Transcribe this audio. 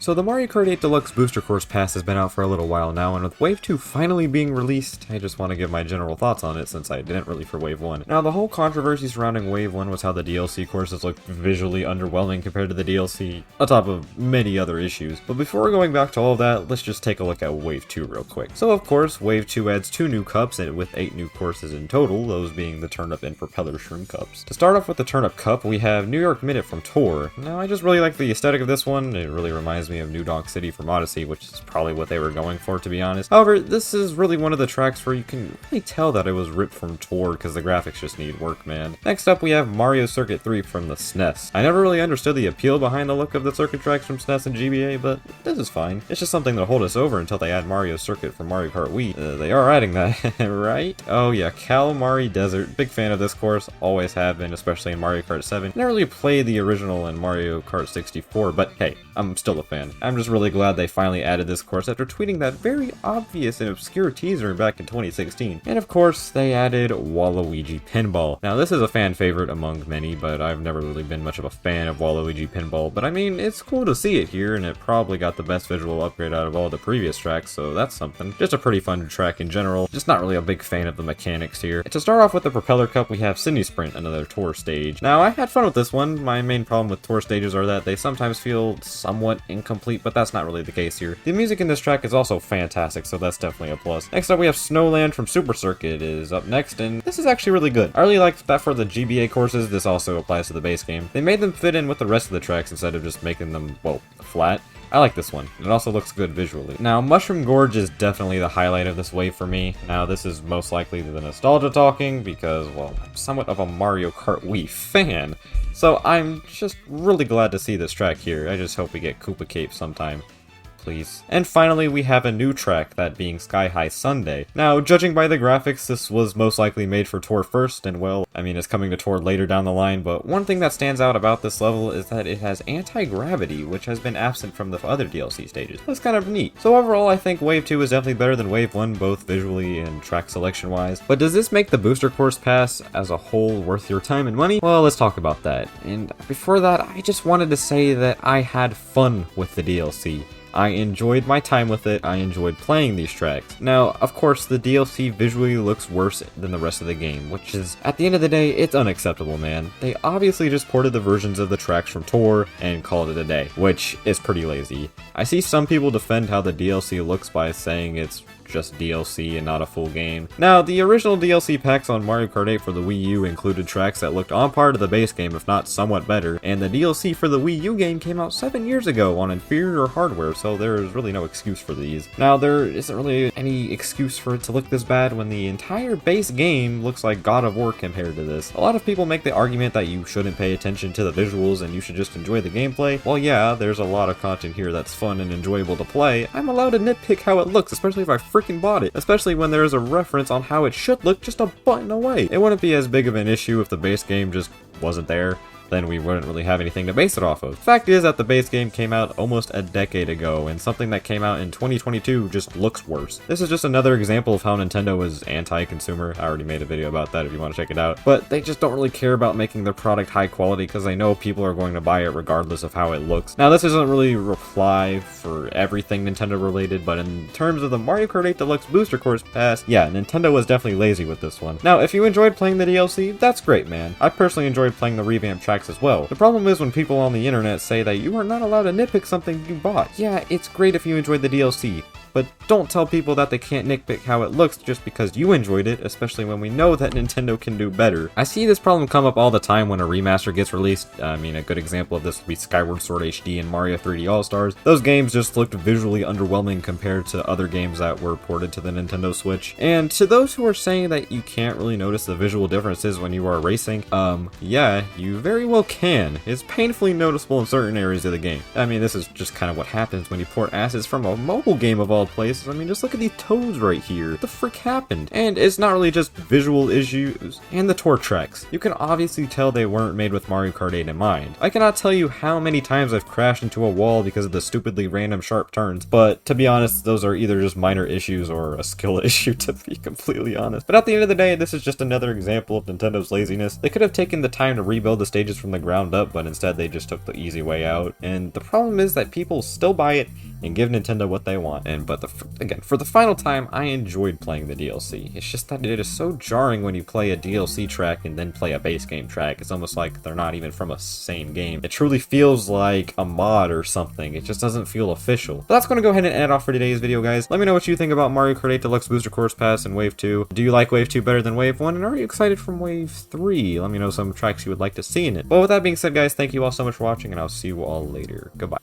So the Mario Kart 8 Deluxe Booster Course Pass has been out for a little while now, and with Wave 2 finally being released, I just want to give my general thoughts on it since I didn't really for Wave 1. Now, the whole controversy surrounding Wave 1 was how the DLC courses looked visually underwhelming compared to the DLC, on top of many other issues. But before going back to all of that, let's just take a look at Wave 2 real quick. So of course, Wave 2 adds 2 new cups, and with 8 new courses in total, those being the Turnip and Propeller Shroom Cups. To start off with the Turnip Cup, we have New York Minute from Tour. Now, I just really like the aesthetic of this one. It really reminds me of New Donk City from Odyssey, which is probably what they were going for, to be honest. However, this is really one of the tracks where you can really tell that it was ripped from Tour because the graphics just need work, man. Next up, we have Mario Circuit 3 from the SNES. I never really understood the appeal behind the look of the circuit tracks from SNES and GBA, but this is fine. It's just something that'll hold us over until they add Mario Circuit for Mario Kart Wii. They are adding that, right? Oh yeah, Calamari Desert. Big fan of this course, always have been, especially in Mario Kart 7. Never really played the original in Mario Kart 64, but hey, I'm still a fan. I'm just really glad they finally added this course after tweeting that very obvious and obscure teaser back in 2016. And of course, they added Waluigi Pinball. Now, this is a fan favorite among many, but I've never really been much of a fan of Waluigi Pinball. But I mean, it's cool to see it here, and it probably got the best visual upgrade out of all the previous tracks, so that's something. Just a pretty fun track in general, just not really a big fan of the mechanics here. And to start off with the Propeller Cup, we have Sydney Sprint, another tour stage. Now, I had fun with this one. My main problem with tour stages are that they sometimes feel somewhat incomplete, but that's not really the case here. The music in this track is also fantastic, so that's definitely a plus. Next up, we have Snowland from Super Circuit is up next, and this is actually really good. I really liked that for the GBA courses. This also applies to the base game. They made them fit in with the rest of the tracks instead of just making them, well, flat. I like this one. It also looks good visually. Now, Mushroom Gorge is definitely the highlight of this wave for me. Now, this is most likely the nostalgia talking because, well, I'm somewhat of a Mario Kart Wii fan. So I'm just really glad to see this track here. I just hope we get Koopa Cape sometime. Please. And finally, we have a new track, that being Sky High Sundae. Now, judging by the graphics, this was most likely made for Tour first, and well, I mean, it's coming to Tour later down the line, but one thing that stands out about this level is that it has anti-gravity, which has been absent from the other DLC stages. That's kind of neat. So overall, I think Wave 2 is definitely better than Wave 1, both visually and track selection-wise. But does this make the Booster Course Pass as a whole worth your time and money? Well, let's talk about that. And before that, I just wanted to say that I had fun with the DLC. I enjoyed my time with it, I enjoyed playing these tracks. Now, of course, the DLC visually looks worse than the rest of the game, which is, at the end of the day, it's unacceptable, man. They obviously just ported the versions of the tracks from Tour and called it a day, which is pretty lazy. I see some people defend how the DLC looks by saying it's just DLC and not a full game. Now, the original DLC packs on Mario Kart 8 for the Wii U included tracks that looked on par to the base game, if not somewhat better, and the DLC for the Wii U game came out 7 years ago on inferior hardware, so there is really no excuse for these. Now, there isn't really any excuse for it to look this bad when the entire base game looks like God of War compared to this. A lot of people make the argument that you shouldn't pay attention to the visuals and you should just enjoy the gameplay. Well, yeah, there's a lot of content here that's fun and enjoyable to play. I'm allowed to nitpick how it looks, especially if I freaking bought it, especially when there is a reference on how it should look just a button away. It wouldn't be as big of an issue if the base game just wasn't there. Then we wouldn't really have anything to base it off of. Fact is that the base game came out almost a decade ago, and something that came out in 2022 just looks worse. This is just another example of how Nintendo is anti-consumer. I already made a video about that if you want to check it out. But they just don't really care about making their product high quality because they know people are going to buy it regardless of how it looks. Now, this isn't really a reply for everything Nintendo related, but in terms of the Mario Kart 8 Deluxe Booster Course Pass, yeah, Nintendo was definitely lazy with this one. Now, if you enjoyed playing the DLC, that's great, man. I personally enjoyed playing the revamped tracks as well. The problem is when people on the internet say that you are not allowed to nitpick something you bought. Yeah, it's great if you enjoyed the DLC, but don't tell people that they can't nitpick how it looks just because you enjoyed it, especially when we know that Nintendo can do better. I see this problem come up all the time when a remaster gets released. I mean, a good example of this would be Skyward Sword HD and Mario 3D All-Stars. Those games just looked visually underwhelming compared to other games that were ported to the Nintendo Switch. And to those who are saying that you can't really notice the visual differences when you are racing, yeah, you very well can. It's painfully noticeable in certain areas of the game. I mean, this is just kind of what happens when you port assets from a mobile game of all places. I mean, just look at these toads right here. What the frick happened? And it's not really just visual issues and the tour tracks. You can obviously tell they weren't made with Mario Kart 8 in mind. I cannot tell you how many times I've crashed into a wall because of the stupidly random sharp turns, but to be honest, those are either just minor issues or a skill issue, to be completely honest. But at the end of the day, this is just another example of Nintendo's laziness. They could have taken the time time to rebuild the stages from the ground up, but instead they just took the easy way out. And the problem is that people still buy it and give Nintendo what they want. But again, for the final time, I enjoyed playing the DLC. It's just that it is so jarring when you play a DLC track and then play a base game track. It's almost like they're not even from a same game. It truly feels like a mod or something. It just doesn't feel official. But that's going to go ahead and end it off for today's video, guys. Let me know what you think about Mario Kart 8 Deluxe Booster Course Pass and Wave 2. Do you like Wave 2 better than Wave 1? And are you excited for Wave 3? Let me know some tracks you would like to see in it. But with that being said, guys, thank you all so much for watching, and I'll see you all later. Goodbye.